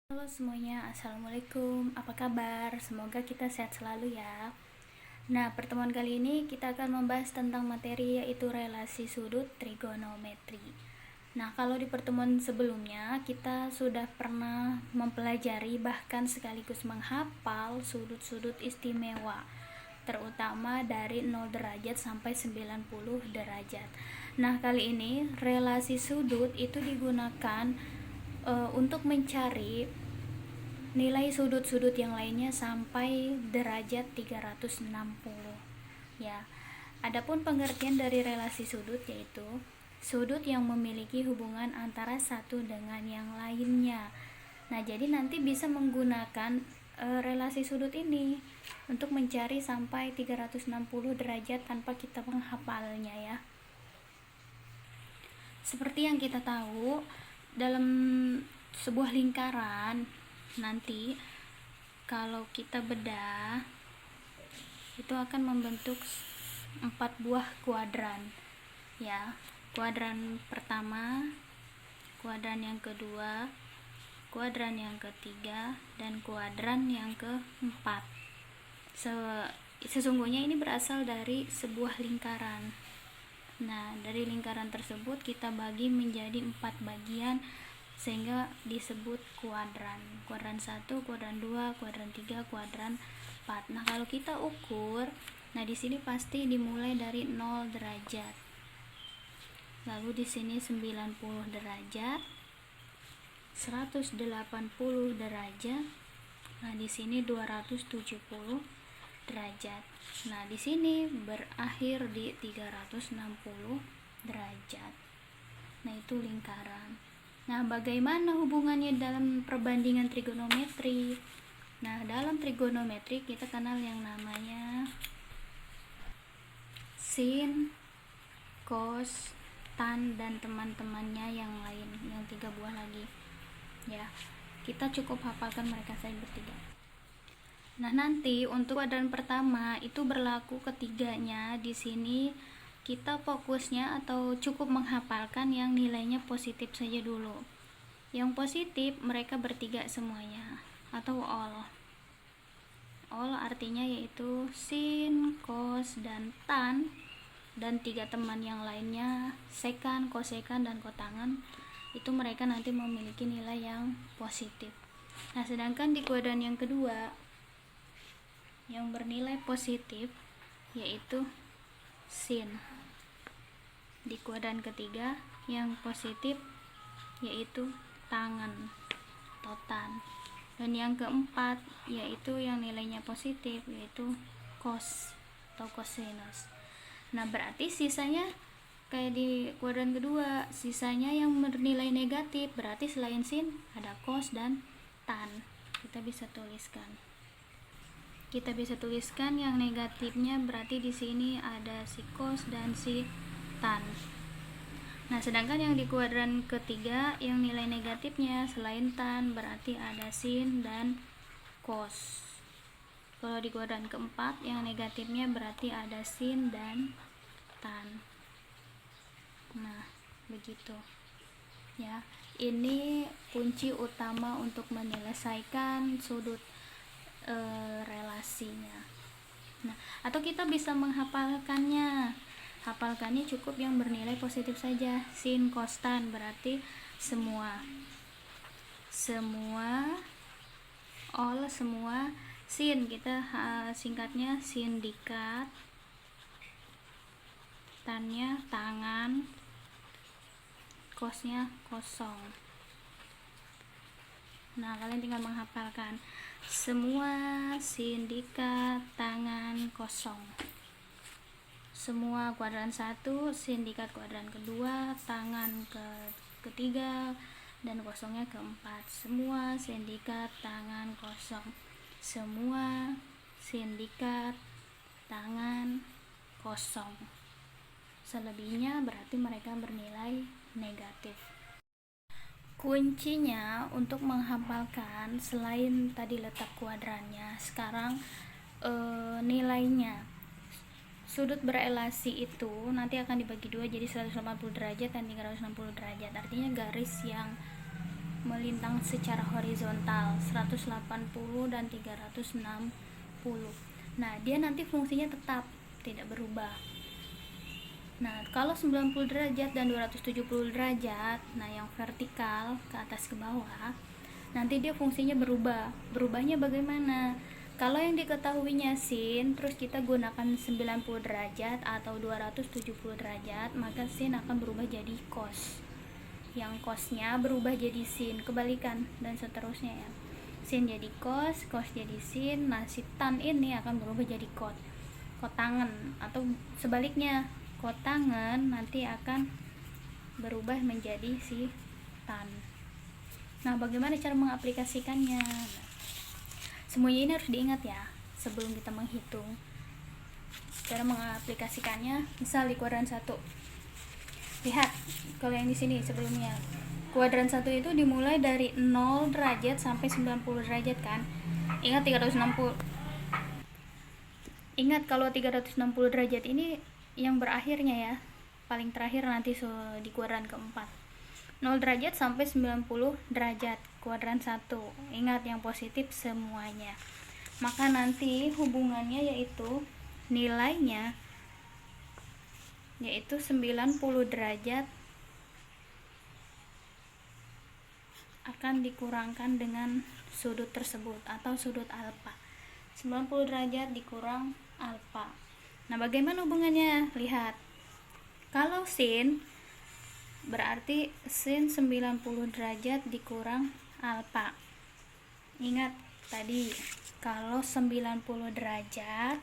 Halo semuanya, assalamualaikum. Apa kabar? Semoga kita sehat selalu ya. Nah, pertemuan kali ini kita akan membahas tentang materi yaitu relasi sudut trigonometri. Nah, kalau di pertemuan sebelumnya kita sudah pernah mempelajari bahkan sekaligus menghafal sudut-sudut istimewa, terutama dari 0 derajat sampai 90 derajat. Nah, kali ini relasi sudut itu digunakan untuk mencari nilai sudut-sudut yang lainnya sampai derajat 360 ya. Adapun pengertian dari relasi sudut yaitu sudut yang memiliki hubungan antara satu dengan yang lainnya. Nah, jadi nanti bisa menggunakan relasi sudut ini untuk mencari sampai 360 derajat tanpa kita menghafalnya ya. Seperti yang kita tahu, dalam sebuah lingkaran nanti kalau kita bedah itu akan membentuk 4 buah kuadran ya. Kuadran pertama, kuadran yang kedua, kuadran yang ketiga, dan kuadran yang keempat. Sesungguhnya ini berasal dari sebuah lingkaran. Nah, dari lingkaran tersebut kita bagi menjadi 4 bagian sehingga disebut kuadran. Kuadran 1, kuadran 2, kuadran 3, kuadran 4. Nah, kalau kita ukur, nah di sini pasti dimulai dari 0 derajat. Lalu di sini 90 derajat, 180 derajat. Nah, di sini 270 derajat. Nah, di sini berakhir di 360 derajat. Nah, itu lingkaran. Nah, bagaimana hubungannya dalam perbandingan trigonometri? Nah, dalam trigonometri kita kenal yang namanya sin, cos, tan, dan teman-temannya yang lain, yang 3 buah lagi. Ya, kita cukup hafalkan mereka saja bertiga. Nah, nanti untuk kuadran pertama itu berlaku ketiganya. Di sini kita fokusnya atau cukup menghafalkan yang nilainya positif saja dulu. Yang positif mereka bertiga semuanya atau all. All artinya yaitu sin, cos, dan tan, dan 3 teman yang lainnya sekan, kosekan, dan kotangan. Itu mereka nanti memiliki nilai yang positif. Nah, sedangkan di kuadran yang kedua yang bernilai positif yaitu sin. Di kuadran ketiga yang positif yaitu tangan atau tan. Dan yang keempat yaitu yang nilainya positif yaitu cos atau cosinus. Nah, berarti sisanya kayak di kuadran kedua, sisanya yang bernilai negatif, berarti selain sin ada cos dan tan. Kita bisa tuliskan yang negatifnya, berarti di sini ada si cos dan si tan. Nah, sedangkan yang di kuadran ketiga yang nilai negatifnya selain tan berarti ada sin dan cos. Kalau di kuadran keempat yang negatifnya berarti ada sin dan tan. Nah, begitu ya. Ini kunci utama untuk menyelesaikan sudut relasinya. Nah, atau kita bisa menghafalkannya. Hafalkannya cukup yang bernilai positif saja. Sin, cos, tan berarti semua, all, semua. Sin kita singkatnya sindikat, tannya tangan, cosnya kosong. Nah, kalian tinggal menghafalkan semua sindikat tangan kosong. Semua kuadran 1, sindikat kuadran kedua, tangan ketiga, dan kosongnya keempat. Semua sindikat tangan kosong. Semua sindikat tangan kosong. Selebihnya berarti mereka bernilai negatif. Kuncinya untuk menghafalkan selain tadi letak kuadrannya, sekarang nilainya. Sudut berelasi itu nanti akan dibagi dua jadi 180 derajat dan 360 derajat. Artinya garis yang melintang secara horizontal 180 dan 360. Nah, dia nanti fungsinya tetap tidak berubah. Nah, kalau 90 derajat dan 270 derajat, nah yang vertikal ke atas ke bawah, nanti dia fungsinya berubah. Berubahnya bagaimana? Kalau yang diketahuinya sin, terus kita gunakan 90 derajat atau 270 derajat, maka sin akan berubah jadi cos. Yang cosnya berubah jadi sin, kebalikan, dan seterusnya ya. Sin jadi cos, cos jadi sin, nah si tan ini akan berubah jadi cot. Kotangan, atau sebaliknya, kotangan nanti akan berubah menjadi si tan. Nah, bagaimana cara mengaplikasikannya? Semuanya ini harus diingat ya sebelum kita menghitung. Cara mengaplikasikannya, misal di kuadran 1. Lihat, kalau yang di sini sebelumnya. Kuadran 1 itu dimulai dari 0 derajat sampai 90 derajat kan? Ingat 360. Ingat kalau 360 derajat ini yang berakhirnya ya. Paling terakhir nanti di kuadran keempat. 0 derajat sampai 90 derajat, kuadran 1. Ingat yang positif semuanya. Maka nanti hubungannya yaitu nilainya yaitu 90 derajat akan dikurangkan dengan sudut tersebut atau sudut alfa. 90 derajat dikurang alfa. Nah, bagaimana hubungannya? Lihat. Kalau sin berarti sin 90 derajat dikurang alfa. Ingat tadi, kalau 90 derajat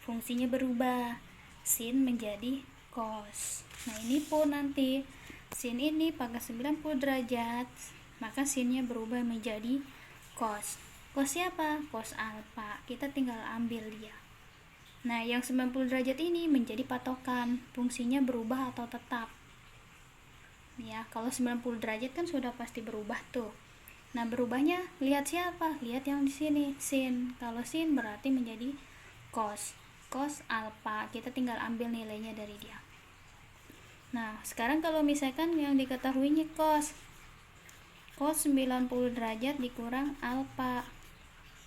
fungsinya berubah, sin menjadi cos. Nah, ini pun nanti sin ini pakai 90 derajat, maka sinnya berubah menjadi cos. Cos siapa? Cos alfa. Kita tinggal ambil dia. Nah, yang 90 derajat ini menjadi patokan, fungsinya berubah atau tetap. Ya, kalau 90 derajat kan sudah pasti berubah tuh. Nah, berubahnya lihat siapa? Lihat yang di sini, sin. Kalau sin berarti menjadi cos. Cos alfa. Kita tinggal ambil nilainya dari dia. Nah, sekarang kalau misalkan yang diketahuinya cos. Cos 90 derajat dikurang alfa.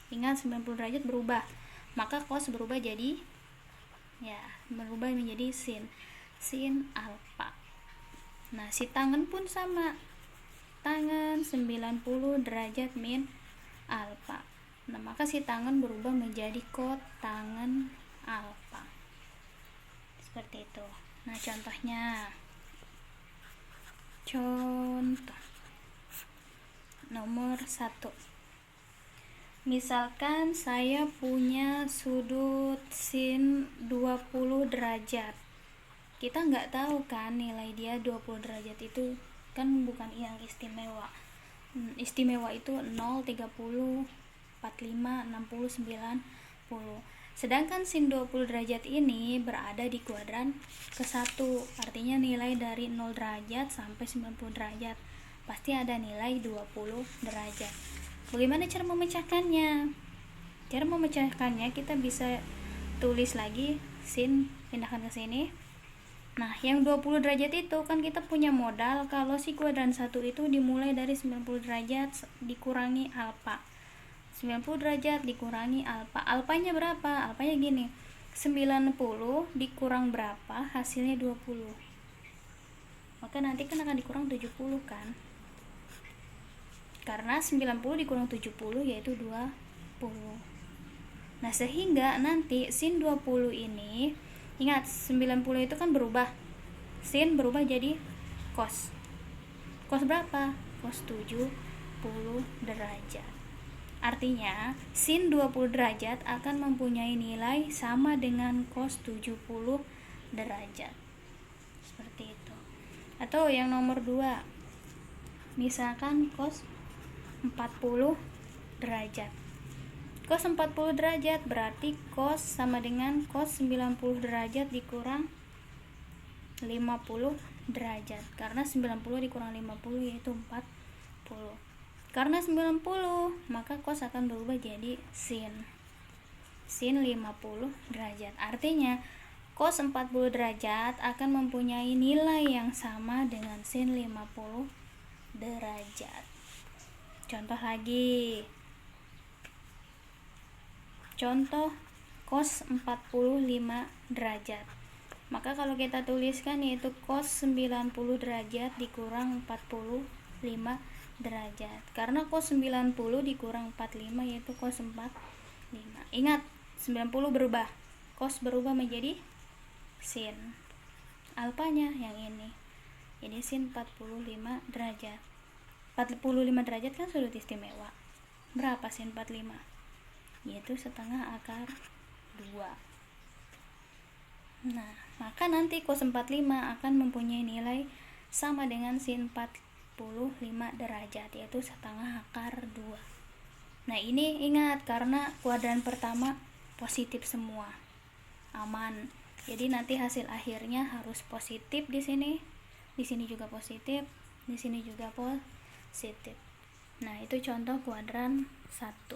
Ingat 90 derajat berubah. Maka cos berubah jadi berubah menjadi sin. Sin alfa. Nah, si tangan pun sama. Tangan 90 derajat min alfa. Nah, maka si tangan berubah menjadi kot tangan alfa. Seperti itu. Nah, contohnya. Contoh nomor 1. Misalkan saya punya sudut sin 20 derajat. Kita nggak tahu kan nilai dia 20 derajat itu kan bukan yang istimewa. Istimewa itu 0, 30, 45, 60, 90. Sedangkan sin 20 derajat ini berada di kuadran ke-1. Artinya nilai dari 0 derajat sampai 90 derajat. Pasti ada nilai 20 derajat. Bagaimana cara memecahkannya? Cara memecahkannya kita bisa tulis lagi sin, pindahkan ke sini. Nah, yang 20 derajat itu kan kita punya modal kalau si kuadran 1 itu dimulai dari 90 derajat dikurangi alfa. 90 derajat dikurangi alfa. Alfanya berapa? Alfanya gini. 90 dikurang berapa? Hasilnya 20. Maka nanti kan akan dikurang 70 kan? Karena 90 dikurang 70 yaitu 20. Nah, sehingga nanti sin 20 ini, ingat 90 itu kan berubah. Sin berubah jadi cos. Cos berapa? Cos 70 derajat. Artinya, sin 20 derajat akan mempunyai nilai sama dengan cos 70 derajat. Seperti itu. Atau yang nomor 2. Misalkan cos 40 derajat. Cos 40 derajat berarti cos sama dengan cos 90 derajat dikurang 50 derajat. Karena 90 dikurang 50 yaitu 40. Karena 90, maka cos akan berubah jadi sin. Sin 50 derajat. Artinya cos 40 derajat akan mempunyai nilai yang sama dengan sin 50 derajat. Contoh lagi. Contoh cos 45 derajat. Maka kalau kita tuliskan yaitu cos 90 derajat dikurang 45 derajat. Karena cos 90 dikurang 45 yaitu cos 45. Ingat, 90 berubah. Cos berubah menjadi sin. Alfanya yang ini. Jadi sin 45 derajat. 45 derajat kan sudut istimewa. Berapa sin 45? Yaitu setengah akar 2. Nah, maka nanti cos 45 akan mempunyai nilai sama dengan sin 45 derajat, yaitu setengah akar 2. Nah, ini ingat karena kuadran pertama positif semua. Aman. Jadi nanti hasil akhirnya harus positif di sini juga positif, di sini juga positif. Nah, itu contoh kuadran 1.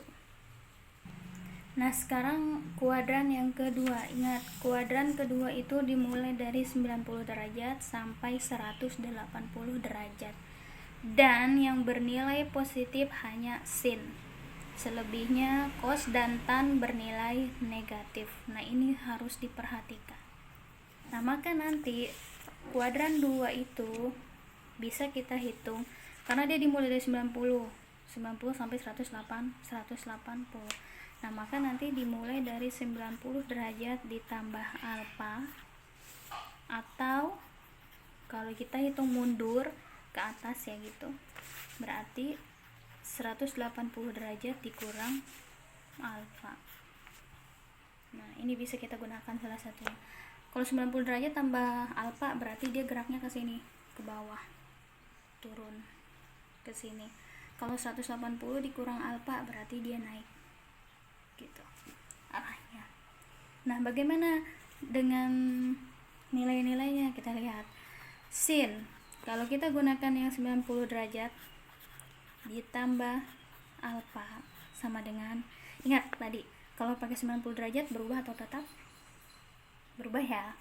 Nah, sekarang kuadran yang kedua. Ingat, kuadran kedua itu dimulai dari 90 derajat sampai 180 derajat. Dan yang bernilai positif hanya sin. Selebihnya cos dan tan bernilai negatif. Nah, ini harus diperhatikan. Nah, maka nanti kuadran 2 itu bisa kita hitung karena dia dimulai dari 90 sampai 180. Nah, maka nanti dimulai dari 90 derajat ditambah alfa, atau kalau kita hitung mundur ke atas ya gitu, berarti 180 derajat dikurang alfa. Nah, ini bisa kita gunakan salah satunya. Kalau 90 derajat tambah alfa berarti dia geraknya ke sini, ke bawah, turun ke sini. Kalau 180 dikurang alfa berarti dia naik gitu arahnya. Nah, bagaimana dengan nilai-nilainya? Kita lihat sin, kalau kita gunakan yang 90 derajat ditambah alfa sama dengan, ingat tadi kalau pakai 90 derajat berubah atau tetap? Berubah ya,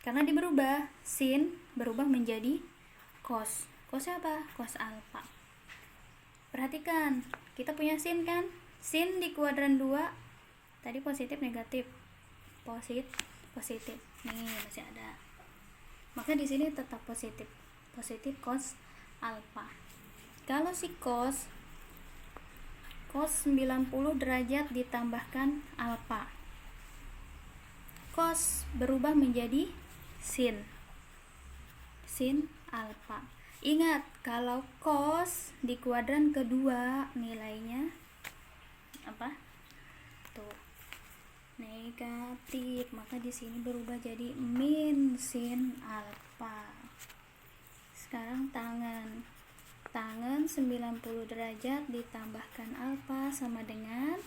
karena dia berubah, sin berubah menjadi cos. Cosnya apa? Cos alfa. Perhatikan, kita punya sin kan? Sin di kuadran 2 tadi positif negatif, positif nih masih ada, maka di sini tetap positif cos alfa. Kalau si cos 90 derajat ditambahkan alfa, cos berubah menjadi sin alfa. Ingat, kalau cos di kuadran kedua nilainya apa? Tuh, negatif, maka di sini berubah jadi min sin alfa. Sekarang tangan 90 derajat ditambahkan alfa sama dengan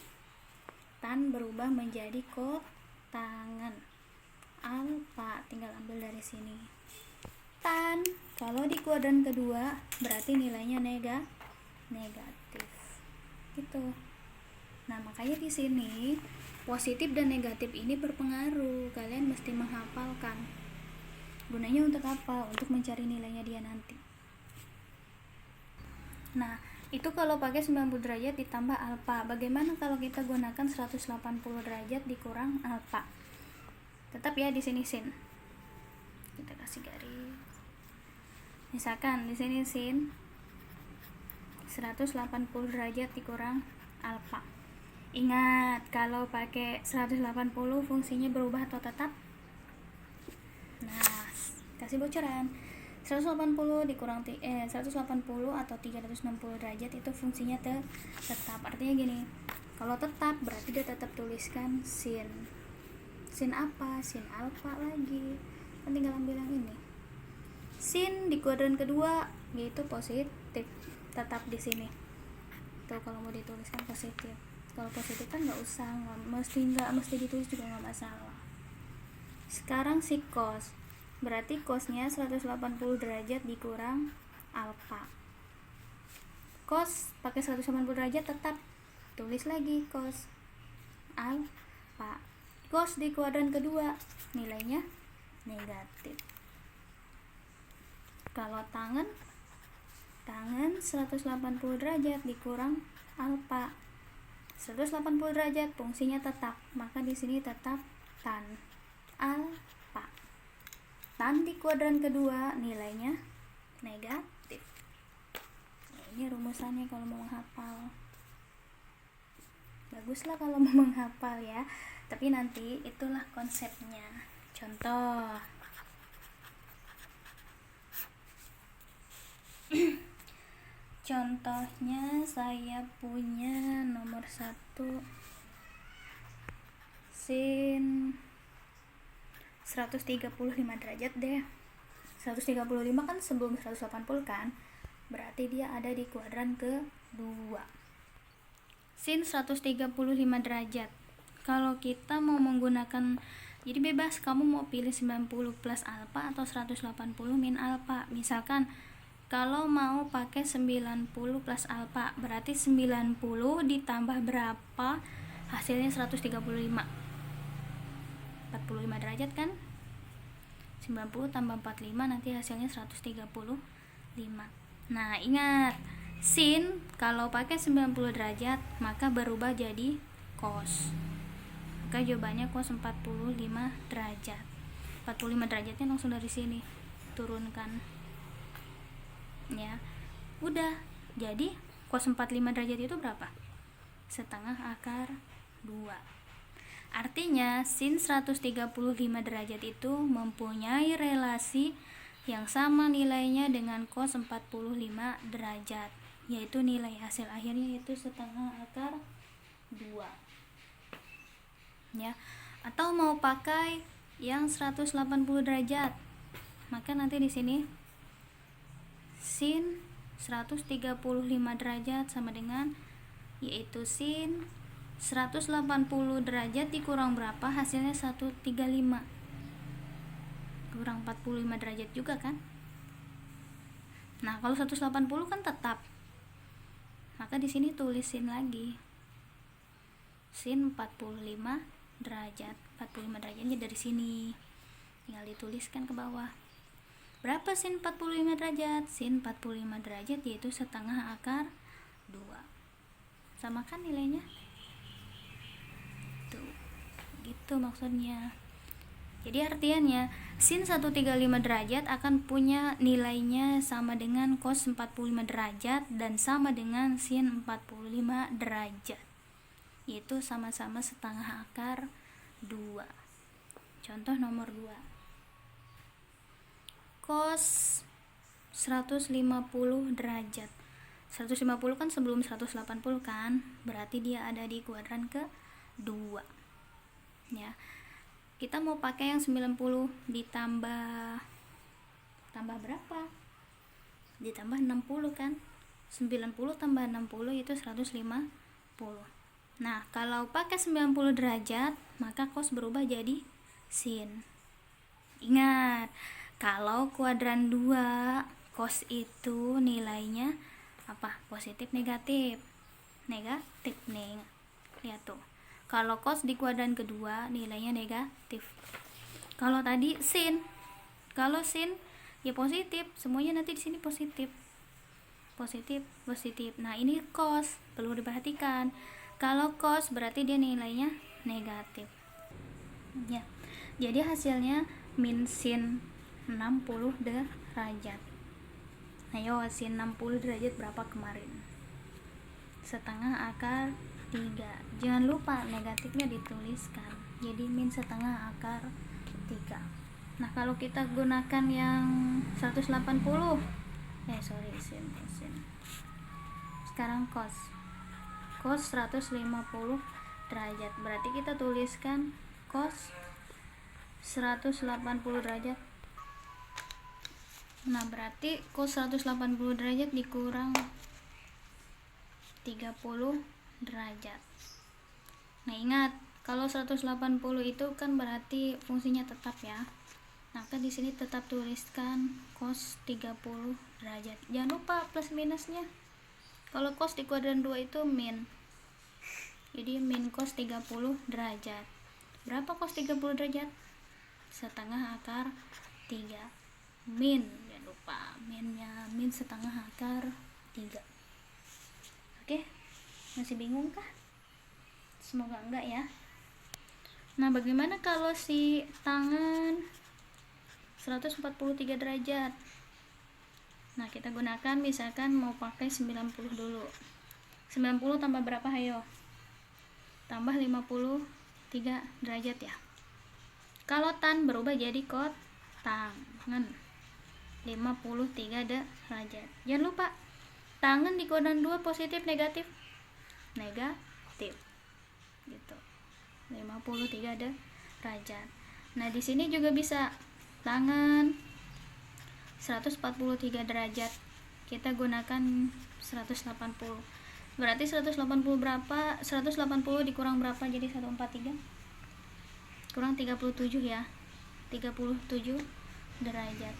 tan berubah menjadi kotangan alfa, tinggal ambil dari sini. Tan kalau di kuadran kedua berarti nilainya negatif gitu. Nah, makanya di sini positif dan negatif ini berpengaruh. Kalian mesti menghafalkan. Gunanya untuk apa? Untuk mencari nilainya dia nanti. Nah, itu kalau pakai 90 derajat ditambah alfa. Bagaimana kalau kita gunakan 180 derajat dikurang alfa? Tetap ya di sini sin. Kita kasih garis. Misalkan di sini sin 180 derajat dikurang alfa. Ingat, kalau pakai 180 fungsinya berubah atau tetap? Nah, kasih bocoran. 180 dikurang 180 atau 360 derajat itu fungsinya tetap. Artinya gini, kalau tetap berarti dia tetap tuliskan sin. Sin apa? Sin alfa lagi. Kan tinggal ambil yang ini. Sin di kuadran kedua yaitu positif, tetap di sini. Tuh, kalau mau dituliskan positif. Kalau positif kan nggak mesti ditulis juga nggak masalah. Sekarang si cos, berarti cosnya 180 derajat dikurang alfa. Cos pakai 180 derajat tetap tulis lagi cos alfa. Cos di kuadran kedua nilainya negatif. Kalau tangan tangen 180 derajat dikurang alfa. 180 derajat fungsinya tetap, maka di sini tetap tan alfa. Tan di kuadran kedua nilainya negatif. Nah, ini rumusannya kalau mau menghafal. Baguslah kalau mau menghafal ya, tapi nanti itulah konsepnya. Contoh. Contohnya saya punya nomor 1 sin 135 derajat deh. 135 kan sebelum 180 kan, berarti dia ada di kuadran kedua. Sin 135 derajat, kalau kita mau menggunakan, jadi bebas, kamu mau pilih 90 plus alfa atau 180 min alfa. Misalkan kalau mau pakai 90 plus alfa, berarti 90 ditambah berapa, hasilnya 135. 45 derajat kan, 90 tambah 45 nanti hasilnya 135. Nah ingat, sin kalau pakai 90 derajat maka berubah jadi cos, maka jawabannya cos 45 derajat. 45 derajatnya langsung dari sini turunkan ya. Udah, jadi cos 45 derajat itu berapa? Setengah akar 2. Artinya sin 135 derajat itu mempunyai relasi yang sama nilainya dengan cos 45 derajat, yaitu nilai hasil akhirnya itu setengah akar 2 ya. Atau mau pakai yang 180 derajat, maka nanti di sini sin 135 derajat sama dengan, yaitu sin 180 derajat dikurang berapa, hasilnya 135, kurang 45 derajat juga kan. Nah kalau 180 kan tetap, maka di sini tulisin lagi sin 45 derajat. 45 derajatnya dari sini tinggal dituliskan ke bawah. Berapa sin 45 derajat? Sin 45 derajat yaitu setengah akar 2. Sama kan nilainya? Tuh, gitu maksudnya. Jadi artiannya sin 135 derajat akan punya nilainya sama dengan cos 45 derajat dan sama dengan sin 45 derajat, yaitu sama-sama setengah akar 2. Contoh nomor 2, cos 150 derajat. 150 kan sebelum 180 kan, berarti dia ada di kuadran ke-2 ya. Kita mau pakai yang 90 ditambah berapa? Ditambah 60 kan. 90 tambah 60 itu 150. Nah, kalau pakai 90 derajat, maka cos berubah jadi sin. Ingat, kalau kuadran 2, cos itu nilainya apa? Positif, negatif? Negatif nih. Lihat tuh. Kalau cos di kuadran kedua nilainya negatif. Kalau tadi sin, kalau sin ya positif, semuanya nanti di sini positif. Positif, positif. Nah, ini cos, perlu diperhatikan. Kalau cos berarti dia nilainya negatif. Ya. Jadi hasilnya min sin 60 derajat. Ayo, sin 60 derajat berapa kemarin? Setengah akar 3. Jangan lupa negatifnya dituliskan. Jadi min setengah akar 3. Nah, kalau kita gunakan yang 180, sin. Sekarang cos 150 derajat. Berarti kita tuliskan cos 180 derajat. Nah, berarti cos 180 derajat dikurang 30 derajat. Nah, ingat, kalau 180 itu kan berarti fungsinya tetap ya. Maka di sini tetap tuliskan cos 30 derajat. Jangan lupa plus minusnya. Kalau cos di kuadran 2 itu min. Jadi min cos 30 derajat. Berapa cos 30 derajat? Setengah akar 3. Min, jangan lupa. alfa. Minnya min setengah akar 3. Oke, masih bingung kah? Semoga enggak ya. Nah, bagaimana kalau si tangan 143 derajat? Nah, kita gunakan misalkan mau pakai 90 dulu. 90 tambah berapa, hayo? Tambah 53 derajat ya. Kalau tan berubah jadi kot tangan 53 derajat. Jangan lupa tangan di kuadran 2 positif negatif gitu. 53 derajat. Nah, di sini juga bisa tangan 143 derajat. Kita gunakan 180. Berarti 180 berapa? 180 dikurang berapa jadi 143? Kurang 37 ya. 37 derajat.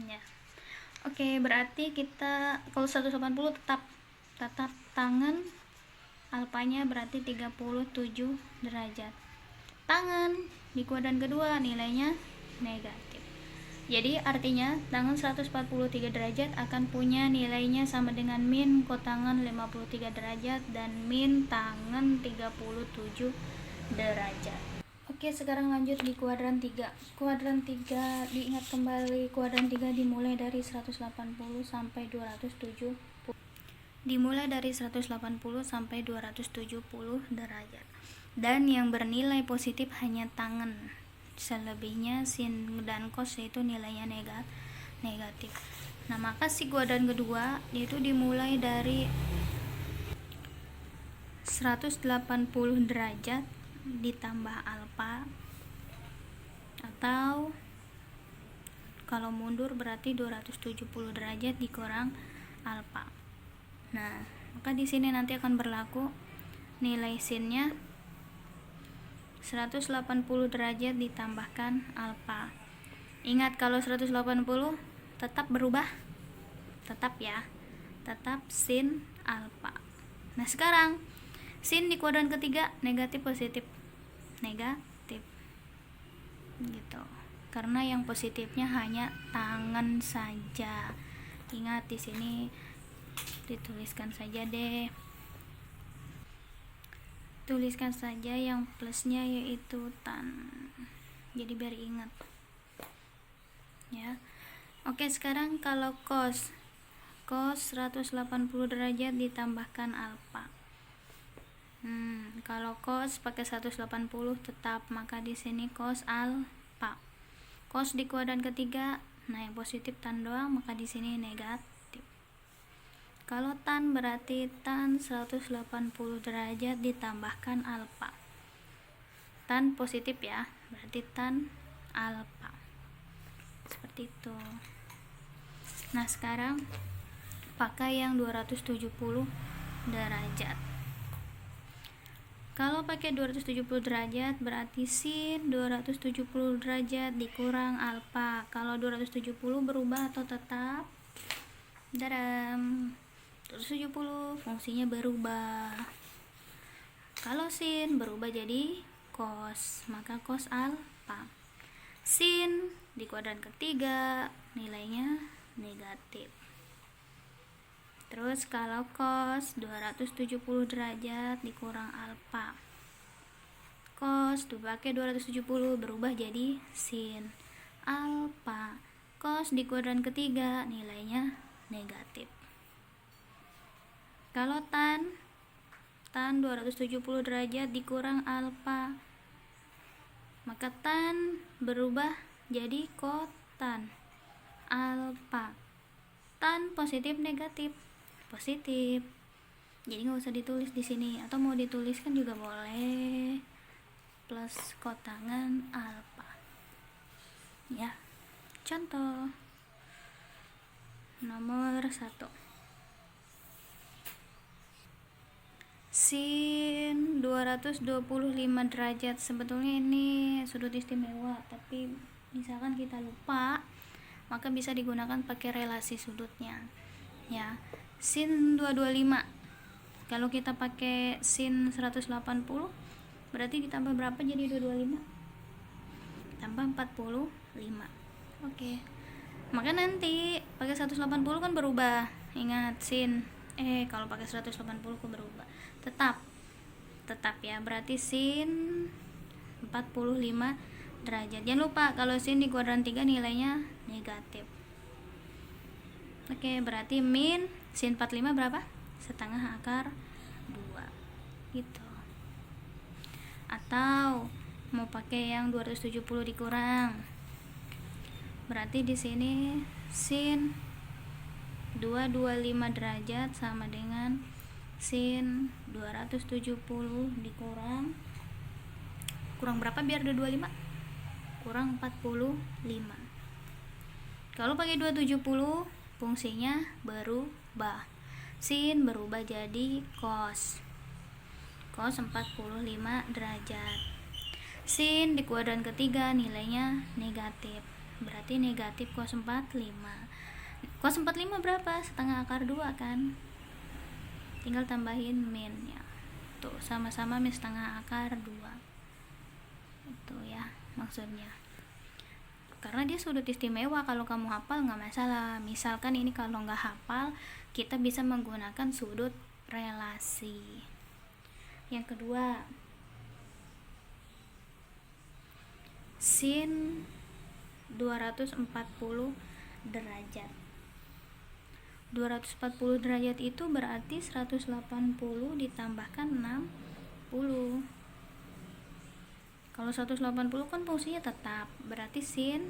Ya. Oke, berarti kita kalau 180 tetap tangan alfanya berarti 37 derajat. Tangan di kuadran kedua nilainya negatif. Jadi artinya tangan 143 derajat akan punya nilainya sama dengan min kotangan 53 derajat dan min tangan 37 derajat. Oke, sekarang lanjut di kuadran 3. Kuadran 3 diingat kembali, kuadran 3 dimulai dari 180 sampai 270. Dimulai dari 180 sampai 270 derajat. Dan yang bernilai positif hanya tangan. Selebihnya sin dan cos itu nilainya negatif. Nah, maka si kuadran kedua itu dimulai dari 180 derajat ditambah alfa, atau kalau mundur berarti 270 derajat dikurang alfa. Nah, maka di sini nanti akan berlaku nilai sinnya 180 derajat ditambahkan alfa. Ingat kalau 180 tetap berubah, tetap ya, tetap sin alfa. Nah, sekarang sin di kuadran ketiga negatif positif negatif gitu, karena yang positifnya hanya tangan saja. Ingat di sini dituliskan saja deh, tuliskan saja yang plusnya yaitu tan, jadi biar ingat ya. Oke, sekarang kalau cos 180 derajat ditambahkan alfa. Kalau cos pakai 180 tetap, maka di sini cos alfa. Cos di kuadran ketiga, nah yang positif tan doang, maka di sini negatif. Kalau tan berarti tan 180 derajat ditambahkan alfa. Tan positif ya, berarti tan alfa. Seperti itu. Nah, sekarang pakai yang 270 derajat. Kalau pakai 270 derajat berarti sin 270 derajat dikurang alfa. Kalau 270 berubah atau tetap? Dalam 270 fungsinya berubah. Kalau sin berubah jadi cos, maka cos alfa. Sin di kuadran ketiga nilainya negatif. Terus kalau cos 270 derajat dikurang alfa, cos dipakai 270 berubah jadi sin alfa. Cos di kuadran ketiga nilainya negatif. Kalau tan 270 derajat dikurang alfa, maka tan berubah jadi kotan alfa. Tan positif negatif positif, jadi nggak usah ditulis di sini, atau mau dituliskan juga boleh, plus kotangan alfa ya. Contoh nomor 1, sin 225 derajat. Sebetulnya ini sudut istimewa, tapi misalkan kita lupa, maka bisa digunakan pakai relasi sudutnya ya. Sin 225, kalau kita pakai sin 180 berarti ditambah berapa jadi 225? Tambah 45. Oke, Maka nanti pakai 180 kan berubah. Ingat sin. Kalau pakai 180 kok berubah. Tetap ya. Berarti sin 45 derajat. Jangan lupa kalau sin di kuadran 3 nilainya negatif. Oke, berarti min sin 45 berapa? Setengah akar 2. Gitu. Atau mau pakai yang 270 dikurang. Berarti di sini sin 225 derajat sama dengan sin 270 dikurang berapa biar ada 25? Kurang 45. Kalau pakai 270 fungsinya berubah. Sin berubah jadi cos 45 derajat. Sin di kuadran ketiga nilainya negatif. Berarti negatif cos 45. Cos 45 berapa? Setengah akar 2 kan? Tinggal tambahin min ya. Tuh, sama-sama min setengah akar 2. Itu ya maksudnya. Karena dia sudut istimewa, kalau kamu hafal nggak masalah. Misalkan ini kalau nggak hafal, kita bisa menggunakan sudut relasi. Yang kedua, sin 240 derajat. 240 derajat itu berarti 180 ditambahkan 60. Kalau 180 kan fungsinya tetap, berarti sin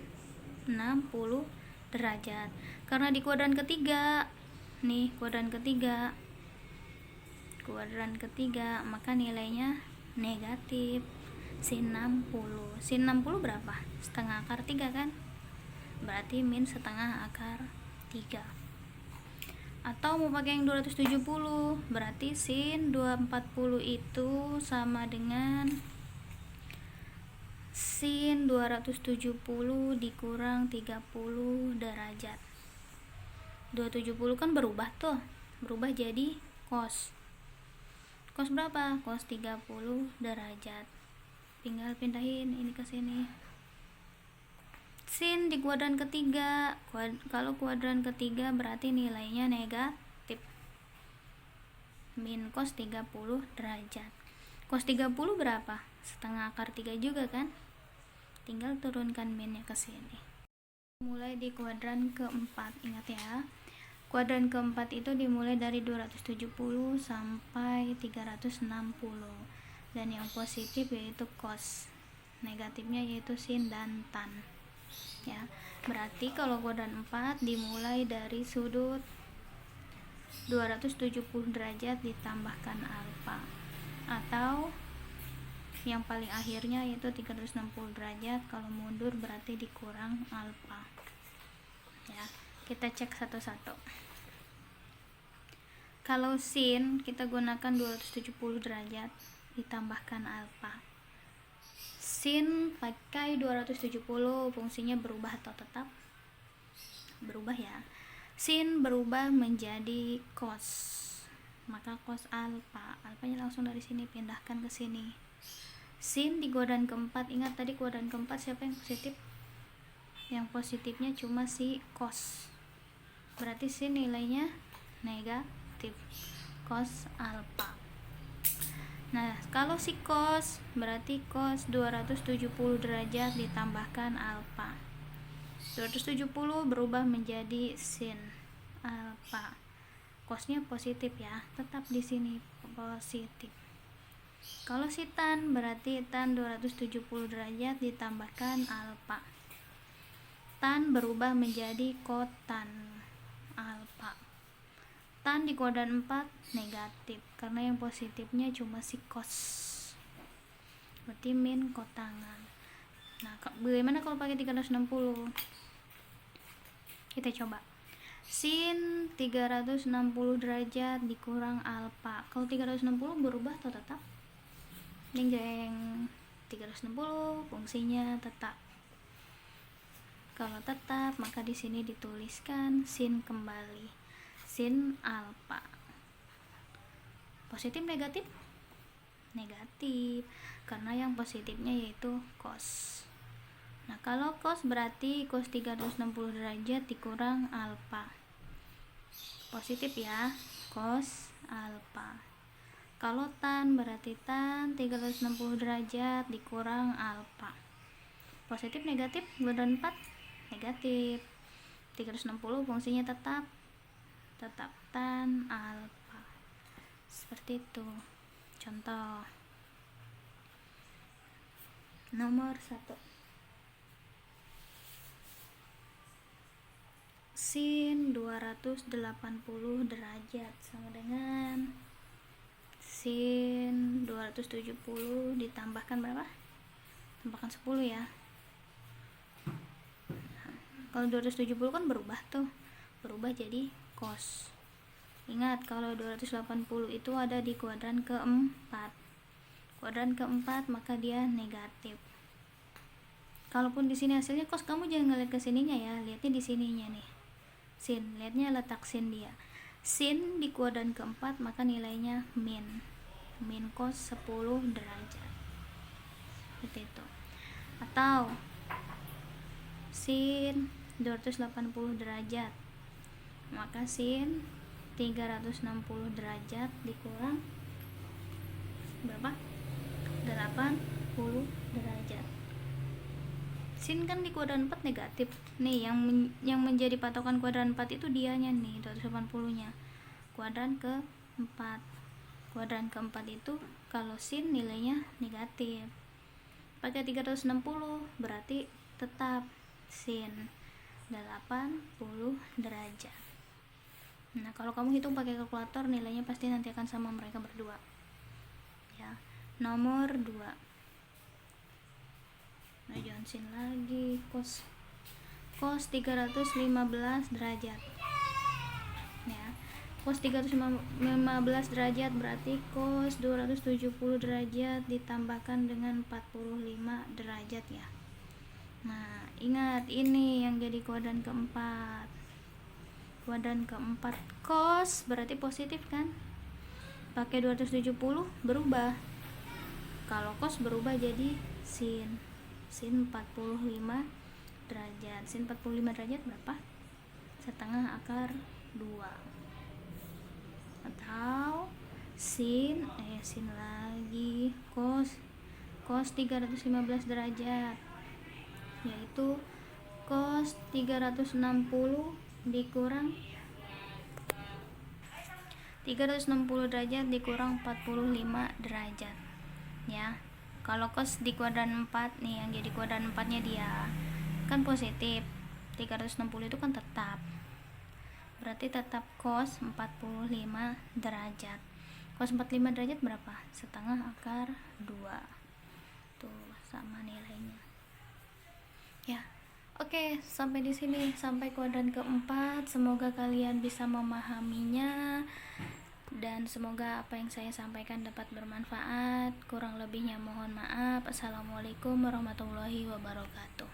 60 derajat. Karena di kuadran ketiga, kuadran ketiga, maka nilainya negatif. Sin 60. Sin 60 berapa? Setengah akar 3 kan? Berarti min setengah akar 3. Atau mau pakai yang 270, berarti sin 240 itu sama dengan sin 270 dikurang 30 derajat. 270 kan berubah jadi cos berapa? Cos 30 derajat. Tinggal pindahin ini ke sini. Sin di kuadran ketiga, kalau kuadran ketiga berarti nilainya negatif. Min cos 30 derajat. Cos 30 berapa? Setengah akar 3 juga kan? Tinggal turunkan minnya ke sini. Mulai di kuadran keempat, ingat ya. Kuadran keempat itu dimulai dari 270 sampai 360. Dan yang positif yaitu cos, negatifnya yaitu sin dan tan ya. Berarti kalau kuadran 4 dimulai dari sudut 270 derajat ditambahkan alfa, atau yang paling akhirnya yaitu 360 derajat. Kalau mundur berarti dikurang alfa ya. Kita cek satu-satu. Kalau sin kita gunakan 270 derajat ditambahkan alfa. Sin pakai 270, fungsinya berubah atau tetap? Berubah ya. Sin berubah menjadi cos, maka cos alfa. Alfanya langsung dari sini pindahkan ke sini. Sin di kuadran keempat, ingat tadi kuadran keempat siapa yang positif? Yang positifnya cuma si cos. Berarti sin nilainya negatif, cos alfa. Nah, kalau si cos berarti cos 270 derajat ditambahkan alfa. 270 berubah menjadi sin alfa. Cosnya positif ya, tetap di sini positif. Kalau si tan berarti tan 270 derajat ditambahkan alfa. Tan berubah menjadi kotan alfa. Tan di kuadran 4 negatif, karena yang positifnya cuma si cos, berarti min kotangan. Nah, bagaimana kalau pakai 360? Kita coba. Sin 360 derajat dikurang alfa. Kalau 360 berubah atau tetap? Jeng 360 fungsinya tetap. Kalau tetap, maka di sini dituliskan sin kembali. Sin alfa. Positif negatif? Negatif, karena yang positifnya yaitu cos. Nah, kalau cos berarti cos 360 derajat dikurang alfa. Positif ya, cos alfa. Kalau tan berarti tan 360 derajat dikurang alfa. Positif negatif kuadran 4 negatif. 360 fungsinya tetap tan alfa. Seperti itu. Contoh nomor 1. Sin 280 derajat sama dengan sin 270 ditambahkan berapa? Tambahkan 10 ya. Kalau 270 kan berubah tuh. Berubah jadi cos. Ingat kalau 280 itu ada di kuadran keempat. Kuadran keempat maka dia negatif. Kalaupun di sini hasilnya cos, kamu jangan ngeliat ke sininya ya, lihatnya di sininya nih. Sin, lihatnya letak sin dia. Sin di kuadran keempat maka nilainya min cos 10 derajat. Seperti itu. Atau sin 280 derajat maka sin 360 derajat dikurang berapa? 80 derajat. Sin kan di kuadran 4 negatif. Nih yang menjadi patokan kuadran 4 itu dianya nih 280 nya. Kuadran keempat. Kuadran keempat itu kalau sin nilainya negatif. Pakai 360 berarti tetap sin 80 derajat. Nah, kalau kamu hitung pakai kalkulator nilainya pasti nanti akan sama mereka berdua. Ya. Nomor 2. Nah, jangan sin lagi, cos 315 derajat. Ya. Cos 315 derajat berarti cos 270 derajat ditambahkan dengan 45 derajat ya. Nah, ingat ini yang jadi kuadran keempat. Kuadran keempat cos berarti positif kan? Pakai 270 berubah. Kalau cos berubah jadi sin 45 derajat. Sin 45 derajat berapa? Setengah akar 2. Atau sin lagi cos 315 derajat, yaitu cos 360 dikurang 360 derajat dikurang 45 derajat ya. Kalau cos di kuadran 4 nih, yang jadi kuadran 4 nya dia kan positif, 360 itu kan tetap, berarti tetap cos 45 derajat. Cos 45 derajat berapa? Setengah akar 2. Tuh sama nilainya ya. Oke, sampai di sini, sampai kuadran keempat. Semoga kalian bisa memahaminya dan semoga apa yang saya sampaikan dapat bermanfaat. Kurang lebihnya mohon maaf. Assalamualaikum warahmatullahi wabarakatuh.